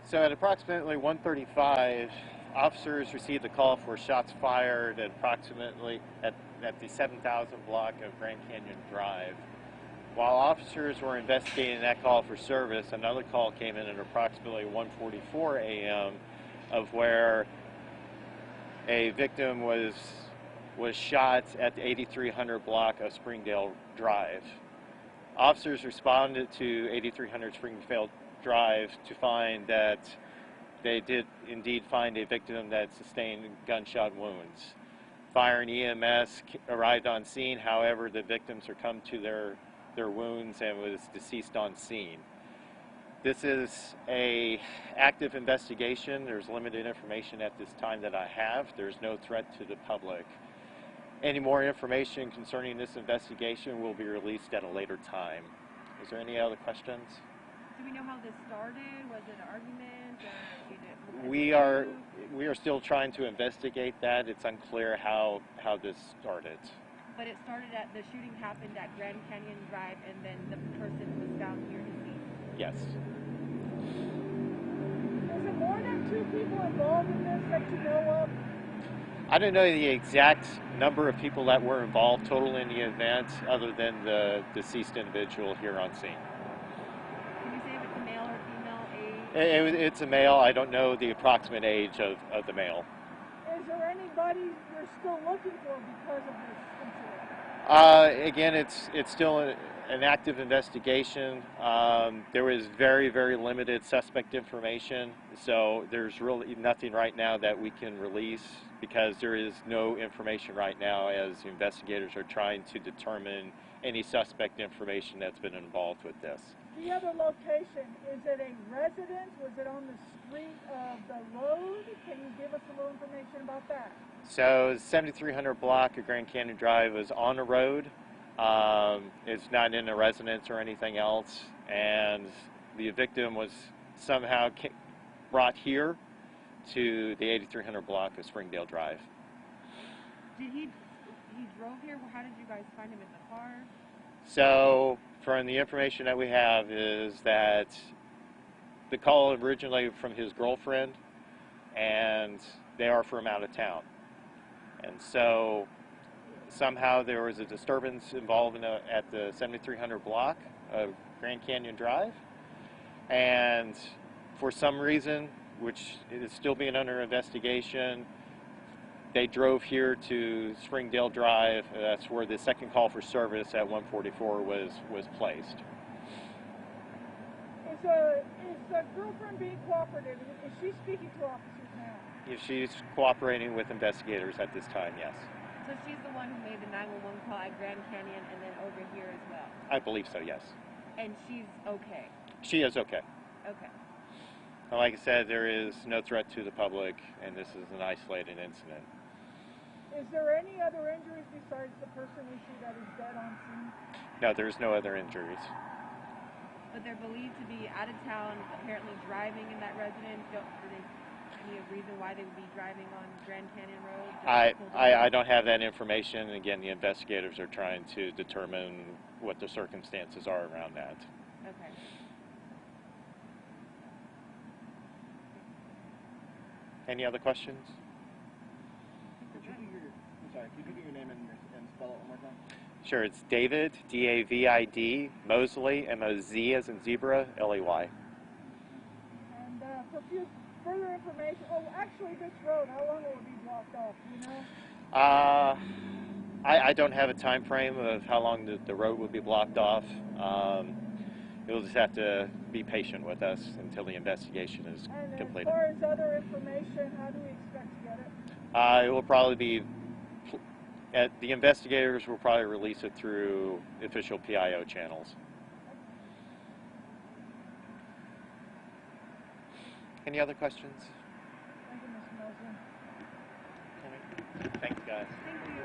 So at approximately 1:35, officers received a call for shots fired at approximately at the 7,000 block of Grand Canyon Drive. While officers were investigating that call for service, another call came in at approximately 1:44 a.m. of where a victim was shot at the 8300 block of Springdale Drive. Officers responded to 8300 Springdale Drive to find that they did indeed find a victim that sustained gunshot wounds. Fire and EMS arrived on scene. However, the victim succumbed to their wounds and was deceased on scene. This is an active investigation. There's limited information at this time that I have. There's no threat to the public. Any more information concerning this investigation will be released at a later time. Is there any other questions? Do we know how this started? Was it an argument? We are still trying to investigate that. It's unclear how this started. But it started at, the shooting happened at Grand Canyon Drive, and then the person was found here deceased. Yes. Is it more than 2 people involved in this that you know of? I don't know the exact number of people that were involved total in the event, other than the deceased individual here on scene. Can you say if it's a male or female age? It's a male. I don't know the approximate age of the male. Is there anybody you're still looking for because of this incident? Again, it's still an active investigation. There was very, very limited suspect information, so there's really nothing right now that we can release because there is no information right now as investigators are trying to determine any suspect information that's been involved with this. The other location, is it a residence? Was it on the street of the road? Can you give us a little information about that? So 7300 block of Grand Canyon Drive was on a road. It's not in a residence or anything else, and the victim was somehow brought here to the 8300 block of Springdale Drive. He drove here? How did you guys find him in the car? So from the information that we have is that the call originated from his girlfriend, and they are from out of town. And so somehow there was a disturbance involved at the 7300 block of Grand Canyon Drive, and for some reason, which is still being under investigation, they drove here to Springdale Drive. That's where the second call for service at 1:44 was placed. Is the girlfriend being cooperative? Is she speaking to officers now? She's cooperating with investigators at this time, yes. So she's the one who made the 911 call at Grand Canyon and then over here as well? I believe so, yes. And she's okay? She is okay. Okay. And like I said, there is no threat to the public, and this is an isolated incident. Is there any other injuries besides the person we see that is dead on scene? No, there's no other injuries. But they're believed to be out of town, apparently driving in that residence. Any reason why they would be driving on Grand Canyon Road? I don't have that information. Again, the investigators are trying to determine what the circumstances are around that. Okay. Any other questions? Could you give me your name and spell it one more time? Sure, it's David, D-A-V-I-D, Mosley, M-O-Z as in zebra, L-E-Y. And for further information, actually this road, how long will it be blocked off, do you know? I don't have a time frame of how long the road will be blocked off. You'll just have to be patient with us until the investigation is completed. And as far as other information, how do we expect to get it? It will probably be, the investigators will probably release it through official PIO channels. Any other questions? Thank you, Mr. Mosley. Thanks, guys. Thank you.